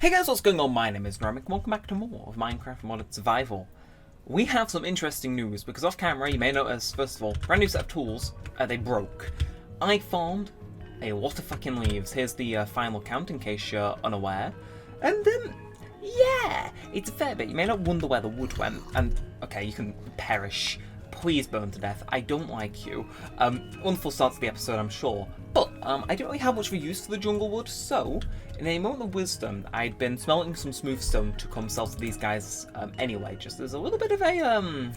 Hey guys, what's going on? My name is Neremik and welcome back to more of Minecraft Modded Survival. We have some interesting news because off camera you may notice, first of all, brand new set of tools, they broke. I found a lot of fucking leaves. Here's the final count in case you're unaware. And yeah, it's a fair bit. You may not wonder where the wood went, and okay, you can perish. Please burn to death. I don't like you. Wonderful start to the episode, I'm sure. But I don't really have much of a use for the jungle wood, so in a moment of wisdom, I'd been smelting some smooth stone to come sell to these guys anyway. Just there's a little bit of a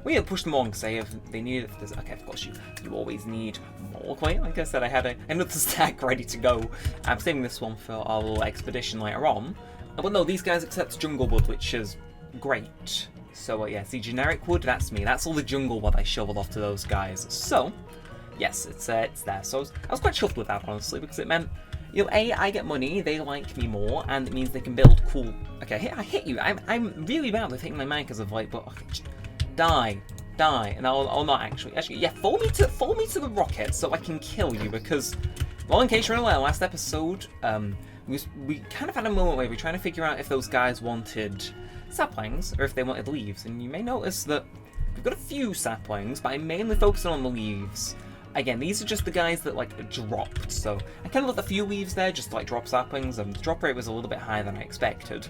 we need to push them on because they need it. Okay, of course you always need more clay. Like I said, I had another stack ready to go. I'm saving this one for our little expedition later on. But no, these guys accept jungle wood, which is great. So yeah, see, generic wood, that's me. That's all the jungle wood I shoveled off to those guys. So yes, it's there. So I was quite chuffed with that, honestly, because it meant, you know, A, I get money, they like me more, and it means they can build cool. Okay, I hit you. I'm really bad with hitting my mic as of late, but okay, just die, and I'll not actually. Yeah, follow me to the rocket so I can kill you, because, well, in case you're unaware, last episode, we kind of had a moment where we were trying to figure out if those guys wanted saplings or if they wanted leaves, and you may notice that we've got a few saplings, but I'm mainly focusing on the leaves. Again, these are just the guys that like dropped, so I kind of left a few leaves there just to like drop saplings, and the drop rate was a little bit higher than I expected.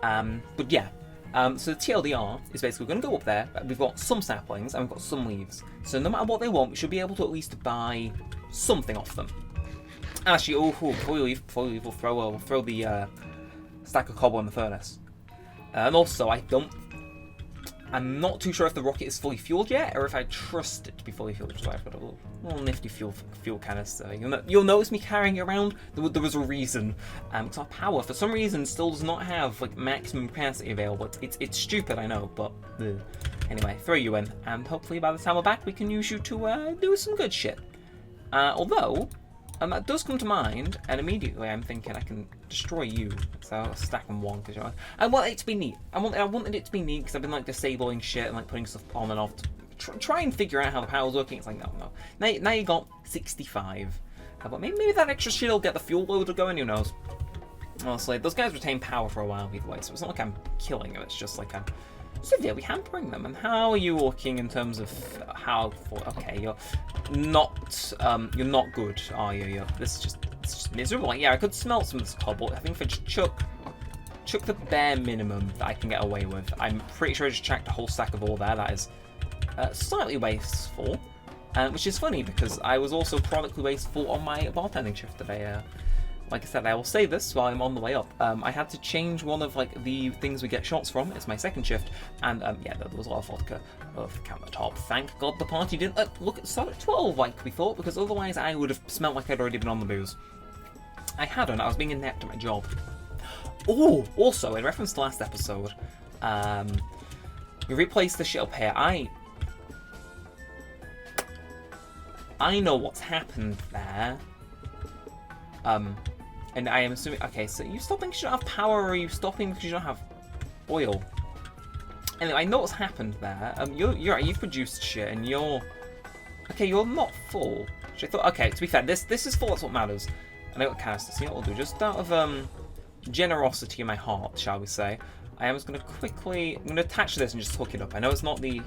But yeah, so the TLDR is basically going to go up there. We've got some saplings and we've got some leaves, so no matter what they want, we should be able to at least buy something off them. Actually, before we leave, we'll throw the stack of cobble in the furnace. And also, I'm not too sure if the rocket is fully fueled yet, or if I trust it to be fully fueled. So I've got a little nifty fuel canister. You'll notice me carrying it around. There was a reason. Because our power, for some reason, still does not have like maximum capacity available. It's stupid, I know, but anyway, throw you in, and hopefully by the time we're back, we can use you to do some good shit. Although. That does come to mind, and immediately I'm thinking I can destroy you. So I'll stack them one because I want it to be neat. I wanted it to be neat because I've been like disabling shit and like putting stuff on and off to try and figure out how the power's working. It's like no. Now you got 65. But maybe that extra shit will get the fuel loader going. Who knows? Honestly, those guys retain power for a while either way, so it's not like I'm killing them. It's just like I'm severely hampering them. And how are you looking in terms of how? Okay, you're not good, are you? It's just miserable. Like, yeah, I could smelt some of this cobble. I think if I just chuck the bare minimum that I can get away with, I'm pretty sure I just chucked a whole stack of all there. That is slightly wasteful, which is funny because I was also chronically wasteful on my bartending shift today. Like I said, I will say this while I'm on the way up. I had to change one of like the things we get shots from. It's my second shift, and yeah, there was a lot of vodka off the countertop. Thank God the party didn't start at 12 like we thought, because otherwise I would have smelled like I'd already been on the booze. I hadn't. I was being inept at my job. Oh, also in reference to last episode, we replaced the shit up here. I know what's happened there. And I am assuming, okay, so you stopping because you don't have power, or are you stopping because you don't have oil? Anyway, I know what's happened there. You're right, you've produced shit, and you're not full. Which I thought, okay, to be fair, this is full, that's what matters. And I got canisters, so you know what we'll do, just out of generosity in my heart, shall we say, I am just going to attach this and just hook it up. I know it's not the,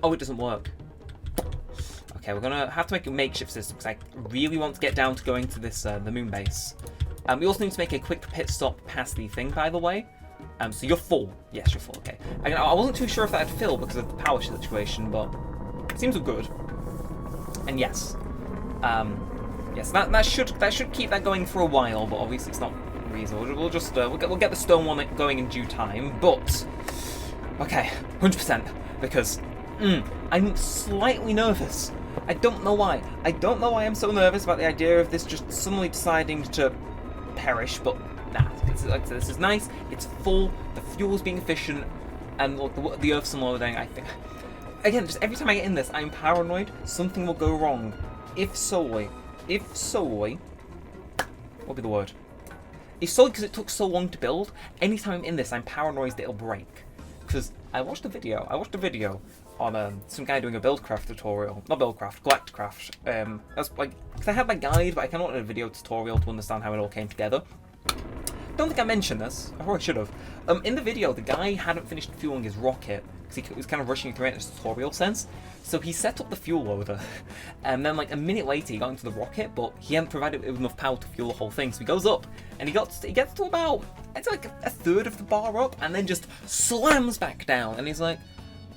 oh, it doesn't work. Okay, we're gonna have to make a makeshift system because I really want to get down to going to this the moon base. We also need to make a quick pit stop past the thing, by the way. So you're full. Yes, you're full. Okay. I wasn't too sure if that would fill because of the power situation, but it seems good. And yes, yes, that should keep that going for a while, but obviously it's not reasonable. We'll just we'll get the stone one going in due time. But okay, 100% because I'm slightly nervous. I don't know why. I don't know why I'm so nervous about the idea of this just suddenly deciding to perish, but nah. Like I said, this is nice. It's full. The fuel's being efficient, and look, the Earth's unloading. I think, again, just every time I get in this, I'm paranoid something will go wrong. If solely, what would be the word? If solely because it took so long to build. Anytime I'm in this, I'm paranoid that it'll break. Because I watched a video on some guy doing a Buildcraft tutorial. Not Buildcraft, Galacticraft. That's like, because I had my guide, but I kind of wanted a video tutorial to understand how it all came together. don't think I mentioned this. I probably should have. In the video, the guy hadn't finished fueling his rocket because he was kind of rushing through it in a tutorial sense. So he set up the fuel loader, and then like a minute later he got into the rocket, but he hadn't provided it with enough power to fuel the whole thing. So he goes up, and he gets to about, it's like a third of the bar up, and then just slams back down. And he's like,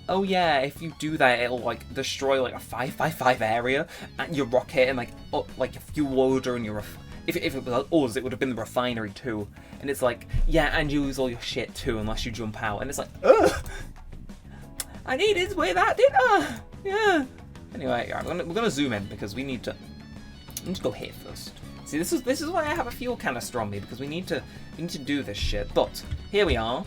oh yeah, if you do that, it'll like destroy like a 5x5 area and your rocket and like your fuel loader and your if it was us, it would have been the refinery too. And it's like, yeah, and you lose all your shit too unless you jump out. And it's like, ugh, I needed to wear that, didn't I? Yeah. Anyway, right, we're gonna zoom in because we need to go here first. See, this is why I have a fuel canister on me, because we need to do this shit. But here we are.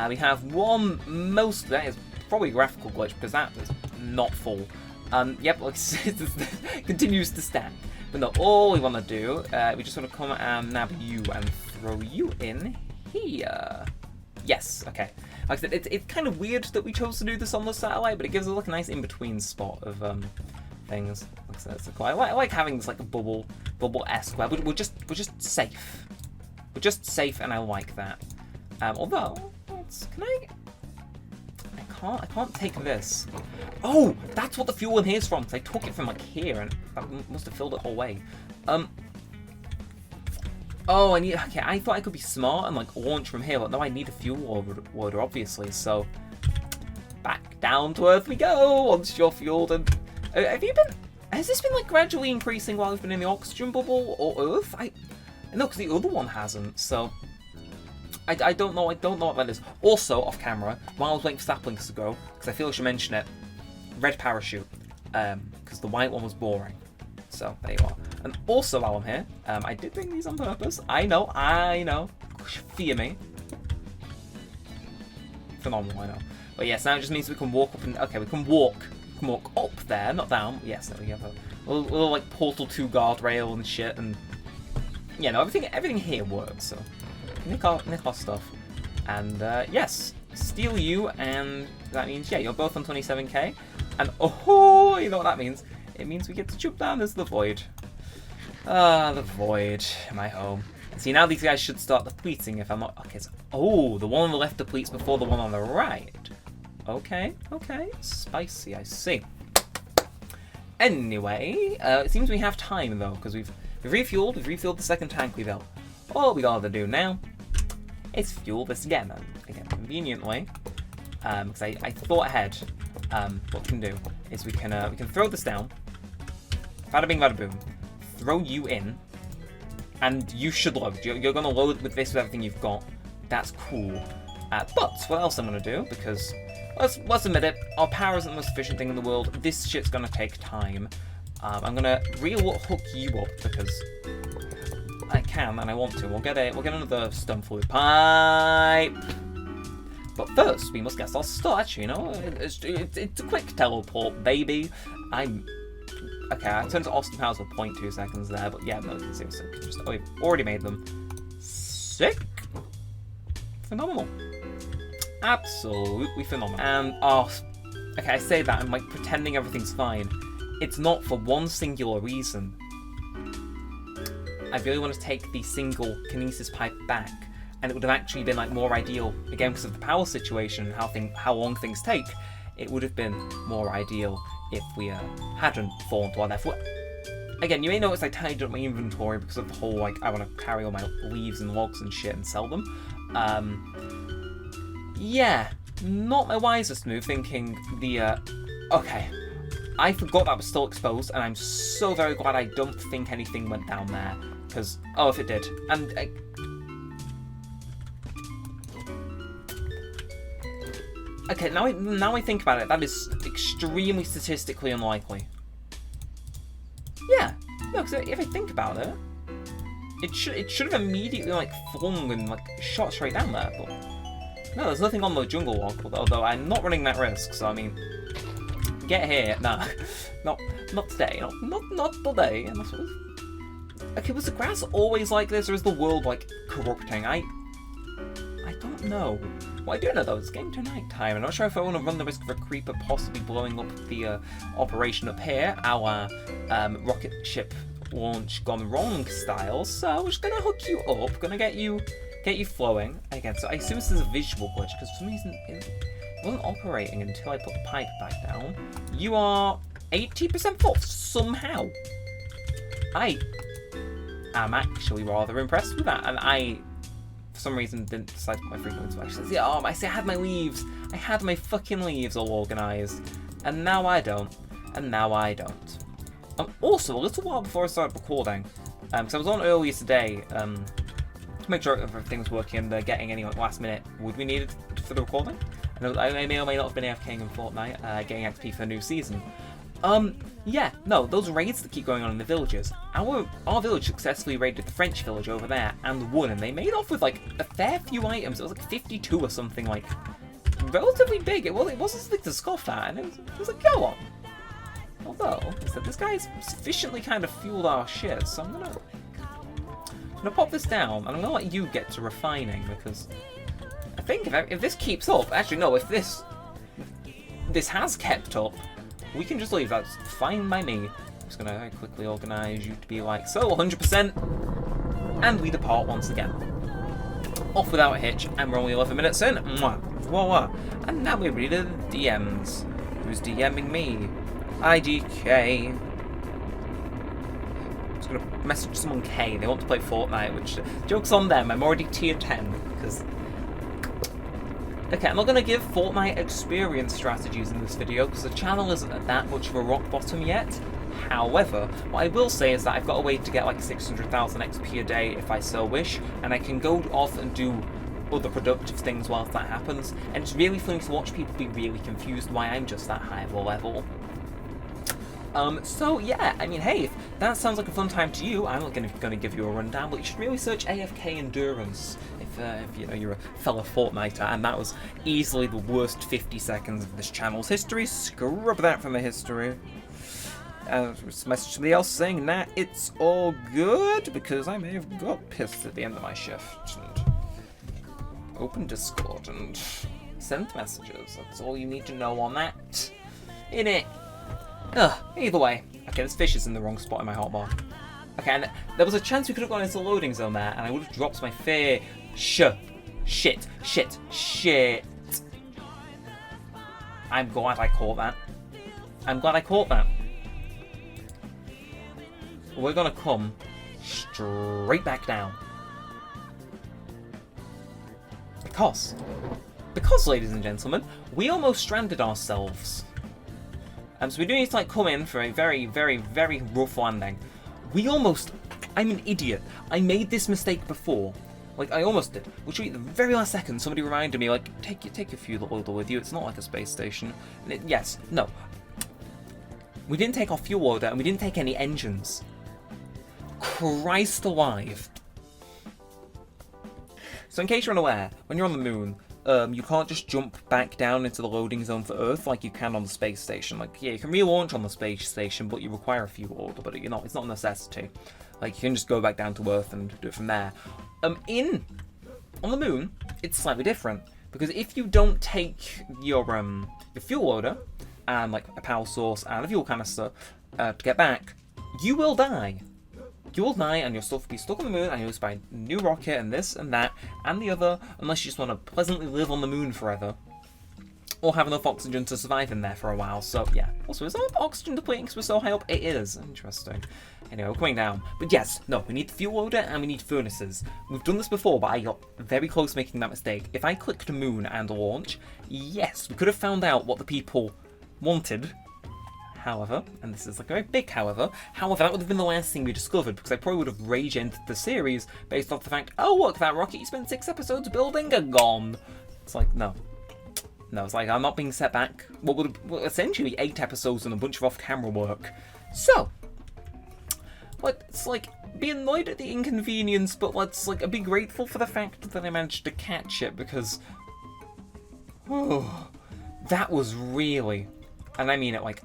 We have one that is probably a graphical glitch because that is not full. Yep, like it continues to stack. But no, all we want to do, we just want to come and nab you and throw you in here. Yes, okay. Like I said, it's kind of weird that we chose to do this on the satellite, but it gives us like a nice in-between spot of things. Like I said, it's cool. I like having this like a bubble-esque where we're just safe. We're just safe, and I like that. Although, I can't take this. Oh, that's what the fuel in here is from, because I took it from like here, and that must have filled it the whole way. Oh, okay, I thought I could be smart and like launch from here, but no, I need a fuel loader, obviously, so back down to Earth we go once you're fueled. And has this been like gradually increasing while we've been in the oxygen bubble, or Earth? No, because the other one hasn't, so I don't know what that is. Also, off camera, while I was waiting for saplings to grow, because I feel I should mention it, red parachute, because the white one was boring. So, there you are. And also, while I'm here, I did bring these on purpose. I know. Fear me. Phenomenal, I know. But yes, now it just means we can walk up and, okay, we can walk up there, not down. Yes, there we have a little like Portal 2 guardrail and shit, and yeah, no, everything here works, so nick our stuff. And yes, steal you, and that means, yeah, you're both on 27k. And oh, you know what that means? It means we get to jump down into the void. The void, my home. See, now these guys should start depleting if I'm not... Okay, so, oh, the one on the left depletes before the one on the right. Okay, spicy, I see. Anyway, it seems we have time, though, because we've refilled the second tank we built. All we gotta do now is fuel this again conveniently, because I thought ahead. What we can do is we can throw this down. Bada bing, bada boom. Throw you in, and you should load. You're gonna load with everything you've got. That's cool. But what else I'm gonna do? Because let's admit it, our power isn't the most efficient thing in the world. This shit's gonna take time. I'm gonna hook you up because I can and I want to. We'll get another stone fluid pipe. But first, we must get our start. Actually, you know, it's a quick teleport, baby. Okay, I turned to Austin Powers for 0.2 seconds there, but yeah, no, seriously, we've already made them. Sick. Phenomenal. Absolutely phenomenal. And, okay, I say that, I'm like pretending everything's fine. It's not for one singular reason. I really want to take the single kinesis pipe back, and it would have actually been like more ideal, again because of the power situation and how long things take. It would have been more ideal if we hadn't fallen to our death. Again, you may notice I tidied up my inventory because of the whole like I want to carry all my leaves and logs and shit and sell them. Yeah, not my wisest move. Thinking okay, I forgot that was still exposed, and I'm so very glad I don't think anything went down there. Because if it did, and okay, now I think about it, that is extremely statistically unlikely. Yeah, no, because if I think about it, it should have immediately like flung and like shot straight down there. But no, there's nothing on the jungle log. Although I'm not running that risk, so I mean, get here. Nah, not today. Not today. And that's what. Okay, was the grass always like this, or is the world like corrupting? I don't know. What I do know though, it's getting to night time. I'm not sure if I want to run the risk of a creeper possibly blowing up the operation up here, our rocket ship launch gone wrong style. So we're just gonna hook you up, gonna get you get you flowing. Again, so I assume this is a visual glitch, because for some reason it wasn't operating until I put the pipe back down. You are 80% full, somehow. I am actually rather impressed with that, and I, for some reason, didn't decide to put my frequency back. She says, yeah, I say I had my leaves. I had my fucking leaves all organised, and now I don't. And now I don't. Also, a little while before I started recording, because I was on earlier today, to make sure everything was working and getting any last minute wood we needed for the recording. I may or may not have been AFKing in Fortnite, getting XP for the new season. Yeah, no, those raids that keep going on in the villages. Our village successfully raided the French village over there and won, and they made off with like a fair few items. It was like 52 or something, like relatively big. It wasn't something to scoff at, and it was like, go on. Although, is that this guy's sufficiently kind of fueled our shit, so I'm gonna pop this down, and I'm gonna let you get to refining, because I think if this keeps up, actually no, if this has kept up, we can just leave. That's fine by me. I'm just gonna very quickly organise you to be like so, 100%, and we depart once again. Off without a hitch, and we're only 11 minutes in. Mwah. Voila. And now we're ready to the DMs. Who's DMing me? IDK. I'm just gonna message someone K. They want to play Fortnite, which joke's on them. I'm already tier 10 because. Okay, I'm not gonna give Fortnite experience strategies in this video because the channel isn't at that much of a rock bottom yet. However, what I will say is that I've got a way to get like 600,000 XP a day if I so wish, and I can go off and do other productive things whilst that happens. And it's really funny to watch people be really confused why I'm just that high of a level. So yeah, I mean, hey, if that sounds like a fun time to you, I'm not going to give you a rundown, but you should really search AFK Endurance if you know, you're a fellow Fortniter, and that was easily the worst 50 seconds of this channel's history. Scrub that from the history. Message somebody else saying, nah, it's all good, because I may have got pissed at the end of my shift, and open Discord and send messages. That's all you need to know on that. Innit? Either way. Okay, this fish is in the wrong spot in my hotbar. Okay, and there was a chance we could have gone into the loading zone there, and I would have dropped my fish. Shit. I'm glad I caught that. We're gonna come straight back down. Because, ladies and gentlemen, we almost stranded ourselves. So we do need to like come in for a very, very, very rough landing. I'm an idiot. I made this mistake before. Like, I almost did. Which at the very last second, somebody reminded me, like, take your fuel order with you. It's not like a space station. And no. We didn't take our fuel order, and we didn't take any engines. Christ alive. So in case you're unaware, when you're on the moon, you can't just jump back down into the loading zone for Earth like you can on the space station. Like, yeah, you can relaunch on the space station, but you require a fuel order, but it's not a necessity. Like, you can just go back down to Earth and do it from there. On the moon, it's slightly different, because if you don't take your fuel order, and like a power source and a fuel canister to get back, you will die. You will die, and your stuff will be stuck on the moon, and you'll lose by a new rocket, and this, and that, and the other, unless you just want to pleasantly live on the moon forever. Or have enough oxygen to survive in there for a while, so yeah. Also, is our oxygen depleting because we're so high up? It is. Interesting. Anyway, we're coming down. But yes, no, we need the fuel order, and we need furnaces. We've done this before, but I got very close to making that mistake. If I clicked moon and launch, yes, we could have found out what the people wanted. However, and this is like a very big however, that would have been the last thing we discovered, because I probably would have rage ended the series based off the fact, oh look, that rocket you spent 6 episodes building are gone. It's like, no. No, it's like, I'm not being set back what would have, essentially 8 episodes and a bunch of off-camera work. So, let's like be annoyed at the inconvenience, but let's like be grateful for the fact that I managed to catch it, because that was really, and I mean it like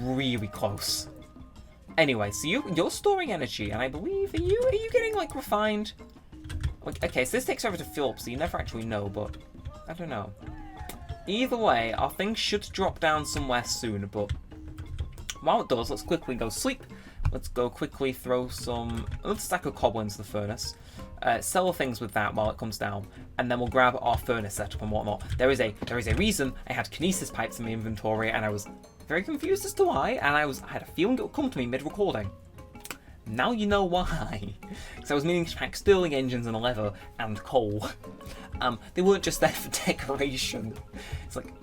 really close. Anyway, so you're storing energy, and I believe are you getting like refined? Like, okay, so this takes forever to fill up, so you never actually know, but I don't know. Either way, our thing should drop down somewhere soon, but while it does, let's quickly go sleep. Let's go quickly throw some... Let's stack a cobble into the furnace. sell things with that while it comes down, and then we'll grab our furnace setup and whatnot. There is a reason I had kinesis pipes in my inventory, and I was very confused as to why, and I had a feeling it would come to me mid-recording. Now you know why. Because I was meaning to pack Stirling engines and leather and coal. They weren't just there for decoration. It's like,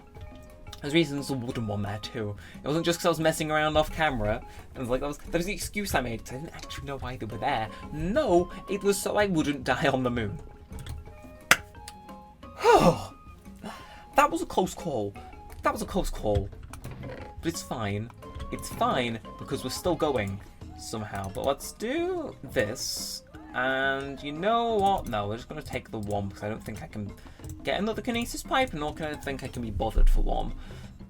there's reasons a wooden one there too. It wasn't just because I was messing around off camera. It was like, that was the excuse I made, because I didn't actually know why they were there. No, it was so I wouldn't die on the moon. That was a close call. That was a close call. But it's fine. It's fine, because we're still going somehow. But let's do this. And you know what? No, we're just going to take the one, because I don't think I can get another kinesis pipe, and nor can I think I can be bothered for one.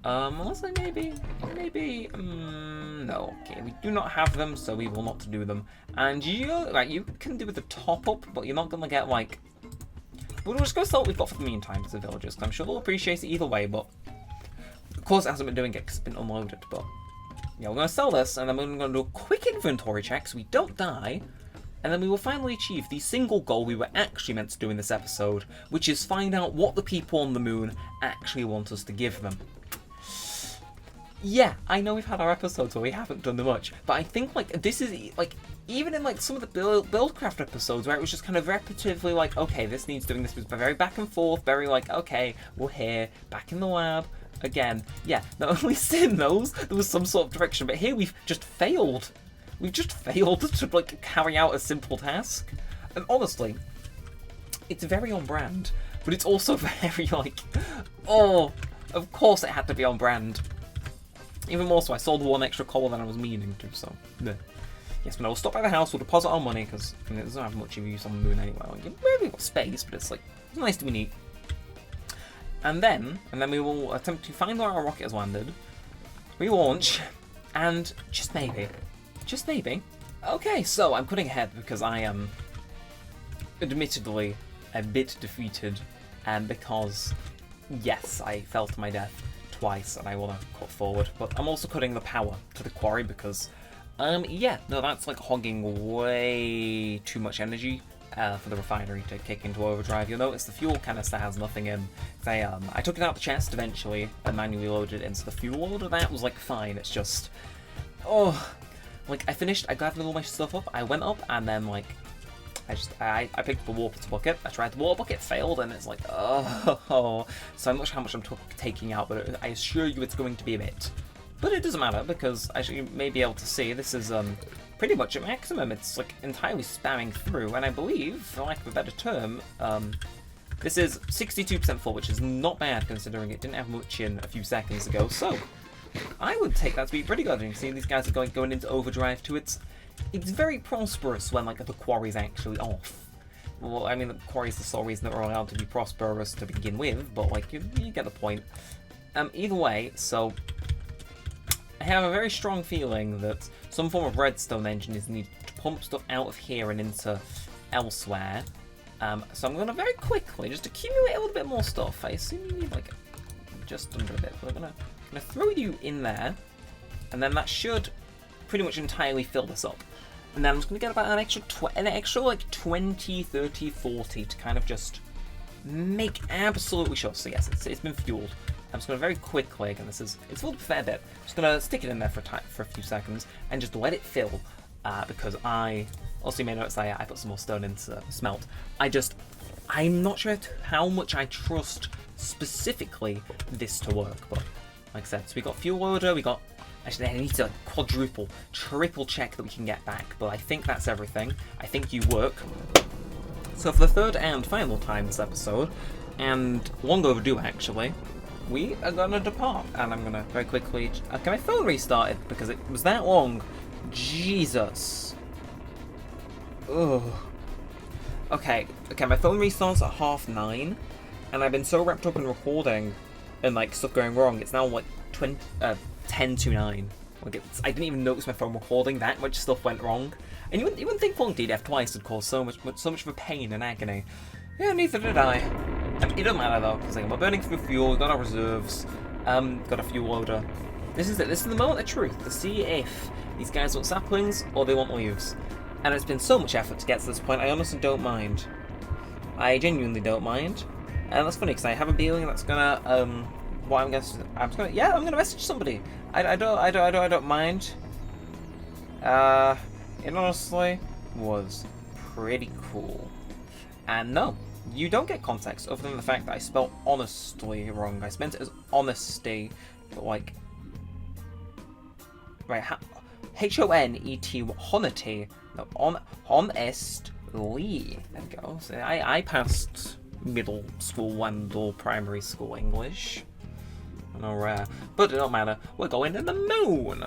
Unless I maybe, no, okay, we do not have them, so we will not do them. And you can do with the top up, but you're not going to get, like, we'll just go sell what we've got for the meantime to the villagers, because I'm sure they'll appreciate it either way, but of course it hasn't been doing it because it's been unloaded, but yeah, we're going to sell this, and then we're going to do a quick inventory check so we don't die. And then we will finally achieve the single goal we were actually meant to do in this episode, which is find out what the people on the moon actually want us to give them. Yeah, I know we've had our episodes where we haven't done much, but I think, like, this is, like, even in, like, some of the Buildcraft episodes where it was just kind of repetitively like, okay, this needs doing, this was very back and forth, very like, okay, we're here, back in the lab, again. Yeah, now at least in those, there was some sort of direction, but here we've just failed. We've just failed to, like, carry out a simple task. And honestly, it's very on brand, but it's also very, like, oh, of course it had to be on brand. Even more so, I sold one extra coal than I was meaning to, so, yeah. Yes, but I will stop by the house, we'll deposit our money, because it doesn't have much of use on the moon anyway. Like, we've got space, but it's, like, it's nice to be neat. And then we will attempt to find where our rocket has landed, relaunch, and just maybe, okay, so I'm cutting ahead because I am admittedly a bit defeated, and because, yes, I fell to my death twice and I want to cut forward, but I'm also cutting the power to the quarry because, yeah, no, that's like hogging way too much energy for the refinery to kick into overdrive. You'll notice the fuel canister has nothing in. I took it out of the chest eventually and manually loaded it into the fuel loader. That was like fine, it's just, oh, like, I gathered all my stuff up, I went up, and then, like, I picked up the water bucket, I tried the water bucket, failed, and it's like, oh, so I'm not sure how much I'm taking out, but I assure you it's going to be a bit. But it doesn't matter, because as you may be able to see, this is, pretty much at maximum. It's, like, entirely spamming through, and I believe, for lack of a better term, this is 62% full, which is not bad, considering it didn't have much in a few seconds ago, so I would take that to be pretty good. You can see these guys are going into overdrive too. It's very prosperous when, like, the quarry's actually off. Well, I mean, the quarry's the sole reason that we're allowed to be prosperous to begin with, but, like, you get the point. Either way, so I have a very strong feeling that some form of redstone engine is needed to pump stuff out of here and into elsewhere. So I'm going to very quickly just accumulate a little bit more stuff. I assume you need, like, just under a bit. We're going to throw you in there, and then that should pretty much entirely fill this up. And then I'm just going to get about an extra like 20, 30, 40 to kind of just make absolutely sure. So yes, it's been fueled. I'm just going to very quickly, again, it's filled a fair bit. I'm just going to stick it in there for a few seconds and just let it fill, because also you may notice I put some more stone into smelt. I'm not sure how much I trust specifically this to work, but like I said, so we got fuel loader, actually I need to quadruple, triple check that we can get back, but I think that's everything. I think you work. So for the third and final time this episode, and long overdue actually, we are gonna depart, and I'm gonna very quickly, can my phone restart it, because it was that long. Jesus. Ugh. Okay, my phone restarts at 9:30, and I've been so wrapped up in recording and, like, stuff going wrong, it's now, like, 10 to 9. Like, I didn't even notice my phone recording, that much stuff went wrong. And you wouldn't think falling DDF twice would cause so much of a pain and agony. Yeah, neither did I. It doesn't matter, though, because, like, we're burning through fuel, we've got our reserves, got a fuel loader. This is it, this is the moment of truth, to see if these guys want saplings or they want leaves. And it's been so much effort to get to this point, I honestly don't mind. I genuinely don't mind. And that's funny, because I have a feeling that's gonna, I'm gonna message somebody. I don't mind. It honestly was pretty cool. And no, you don't get context other than the fact that I spelled honestly wrong. I spelled it as honesty, but like, right, H-O-N-E-T, honety, no, honestly. There we go. So I passed middle school and or primary school English. Alright, but it don't matter. We're going to the moon.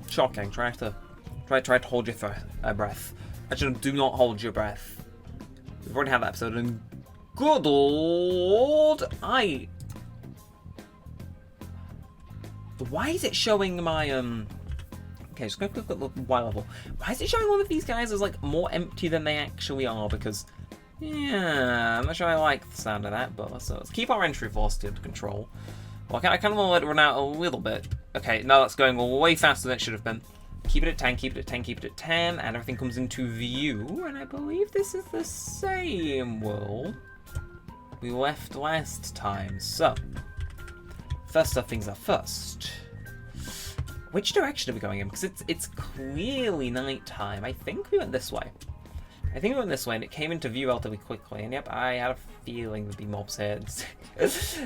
Shocking. Try to hold your breath. Actually, do not hold your breath. We've already had that episode, and good lord, why is it showing my Okay, just gonna click the Y level. Why is it showing all of these guys as like more empty than they actually are? Because yeah, I'm not sure I like the sound of that, but let's keep our entry velocity under control. Well, I kind of want to let it run out a little bit. Okay, now that's going way faster than it should have been. Keep it at 10, keep it at 10, keep it at 10, and everything comes into view. And I believe this is the same world we left last time. So, first up, things are first. Which direction are we going in? Because it's clearly nighttime. I think we went this way. And it came into view relatively quickly. And yep, I had a feeling there'd be mobs here.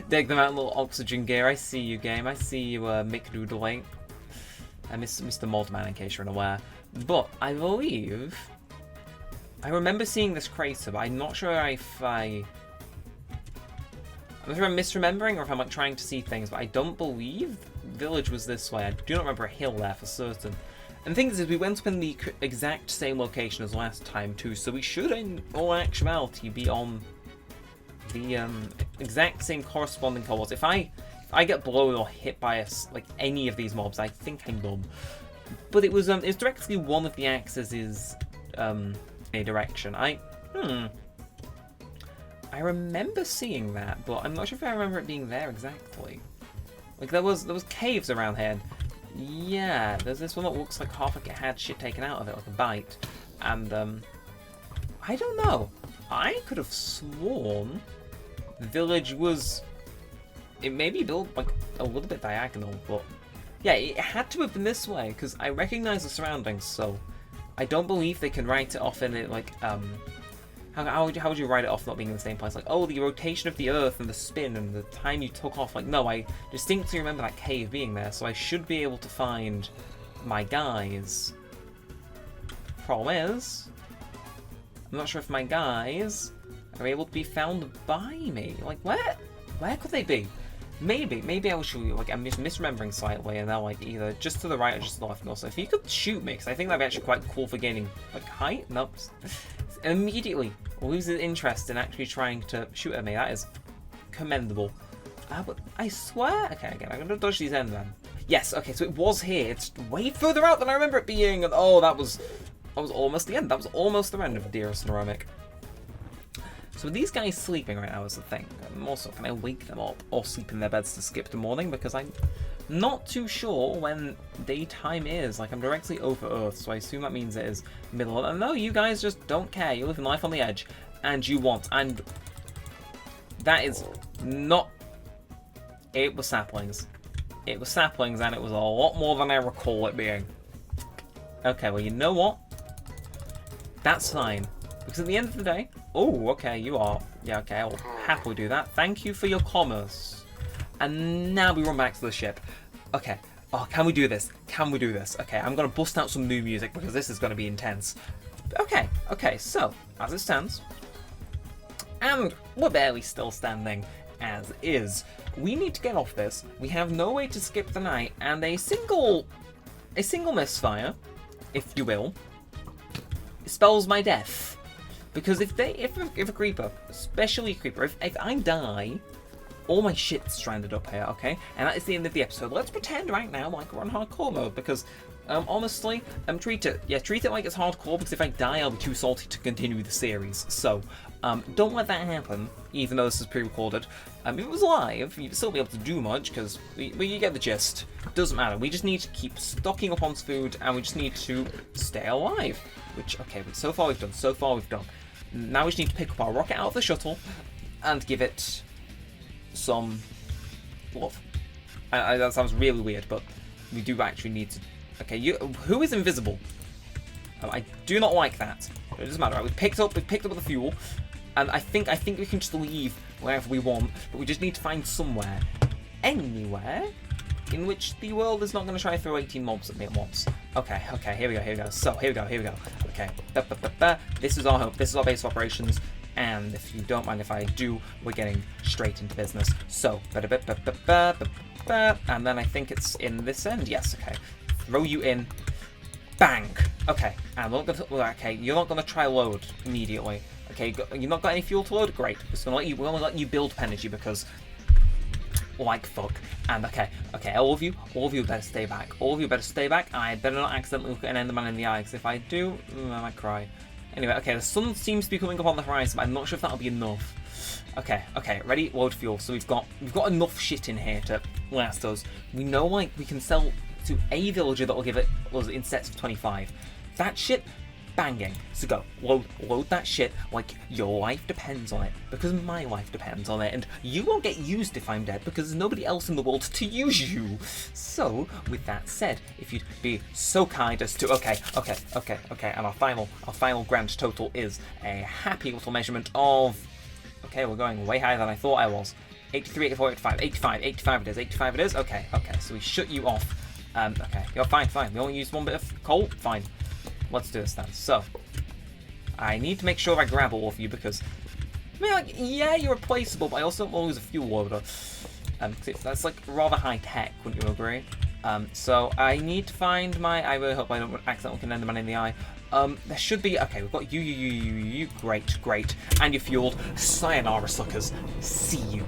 Dig them out in little oxygen gear. I see you, game. I see you, McDoodling. I miss Mr. Moldman, in case you're unaware. But I believe I remember seeing this crater, but I'm not sure if I'm misremembering or if I'm like trying to see things. But I don't believe village was this way. I do not remember a hill there for certain. And the thing is we went up in the exact same location as last time too, so we should in all actuality be on the exact same corresponding cohorts. If I get blown or hit by like any of these mobs, I think I'm done. But it was directly one of the axes a direction. I remember seeing that, but I'm not sure if I remember it being there exactly. Like there was caves around here. Yeah, there's this one that looks like half like it had shit taken out of it, like a bite. And I don't know. I could have sworn the village was, it may be built like a little bit diagonal, but yeah, it had to have been this way because I recognize the surroundings. So I don't believe they can write it off in it like how would you write it off not being in the same place? Like, oh, the rotation of the Earth and the spin and the time you took off. Like, no, I distinctly remember that cave being there, so I should be able to find my guys. Problem is, I'm not sure if my guys are able to be found by me. Like, where could they be? Maybe I will show you. Like, I'm just misremembering slightly, and they're like either just to the right or just to the left. Also, if you could shoot me, because I think that'd be actually quite cool for gaining like height. Nope. Immediately loses interest in actually trying to shoot at me. That is commendable. But I swear. Okay, again, I'm gonna dodge these ends then. Yes. Okay, so it was here. It's way further out than I remember it being. And oh, that was almost the end. That was almost the end of dearest Neremik. So are these guys sleeping right now is the thing. Also, can I wake them up or sleep in their beds to skip the morning? Because I'm not too sure when daytime is. Like, I'm directly over Earth, so I assume that means it is middle. And no, you guys just don't care. You're living life on the edge, and you want. And that is not... It was saplings. It was saplings, and it was a lot more than I recall it being. Okay, well, you know what? That's fine. Because at the end of the day... Oh, okay, you are. Yeah, okay, I will happily do that. Thank you for your commerce. And now we run back to the ship. Okay. Oh, can we do this? Can we do this? Okay, I'm going to bust out some new music because this is going to be intense. Okay, so, as it stands, and we're barely still standing as is, we need to get off this. We have no way to skip the night, and a single misfire, if you will, spells my death. Because if a creeper, especially a creeper, if I die, all my shit's stranded up here, okay? And that is the end of the episode. Let's pretend right now like we're on hardcore mode, because honestly, treat it like it's hardcore, because if I die, I'll be too salty to continue the series. So, Don't let that happen, even though this is pre-recorded. If it was live, you'd still be able to do much, because you get the gist. Doesn't matter. We just need to keep stocking up on food, and we just need to stay alive. Which, okay, so far we've done. Now we just need to pick up our rocket out of the shuttle, and give it some love. That sounds really weird, but we do actually need to... Okay, who is invisible? I do not like that. It doesn't matter. Right? We've picked up the fuel, and I think we can just leave wherever we want. But we just need to find somewhere, anywhere, in which the world is not going to try to throw 18 mobs at me at once. Okay. Here we go. So here we go. Okay. This is our home. This is our base of operations. And if you don't mind if I do, we're getting straight into business. So, and then I think it's in this end. Yes. Okay. Throw you in. Bang! Okay, and you're not gonna try load immediately. Okay, you've not got any fuel to load? Great. We're gonna let you build energy because, like fuck. And okay, all of you better stay back. I better not accidentally look at an Enderman in the eye, because if I do, I might cry. Anyway, okay, the sun seems to be coming up on the horizon, but I'm not sure if that'll be enough. Okay, ready? Load fuel. So we've got enough shit in here to last us. We know, like, we can sell to a villager that will give it in sets of 25. That shit, banging. So go, load that shit like your life depends on it, because my life depends on it, and you won't get used if I'm dead, because there's nobody else in the world to use you. So, with that said, if you'd be so kind as to, okay, and our final grand total is a happy little measurement of, okay, we're going way higher than I thought I was. 83, 84, 85 it is, okay, so we shut you off. Okay, you're fine. We only used one bit of coal? Fine. Let's do this then. So, I need to make sure I grab all of you because, I mean, like, yeah, you're replaceable, but I also don't want to lose a fuel loader. That's, like, rather high-tech, wouldn't you agree? So, I need to find I really hope I don't accidentally can Enderman in the eye. There should be, okay, we've got you, great, and you're fueled. Sayonara, suckers. See you.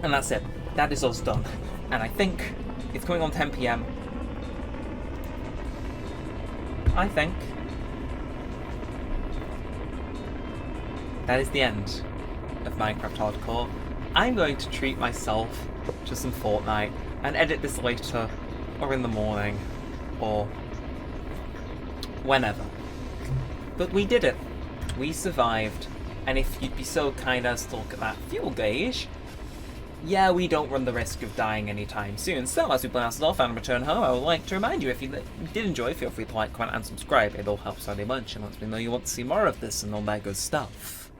And that's it. That is us done. And I think it's coming on 10 PM. I think that is the end of Minecraft Hardcore. I'm going to treat myself to some Fortnite and edit this later, or in the morning, or whenever. But we did it. We survived. And if you'd be so kind as to look at that fuel gauge, yeah, we don't run the risk of dying anytime soon. So, as we blast off and return home, I would like to remind you, if you did enjoy, feel free to like, comment, and subscribe. It all helps out a bunch and lets me know you want to see more of this and all that good stuff.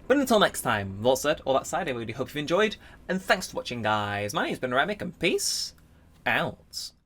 But until next time, all said, all that side, I really hope you've enjoyed, and thanks for watching, guys. My name's been Neremik, and peace out.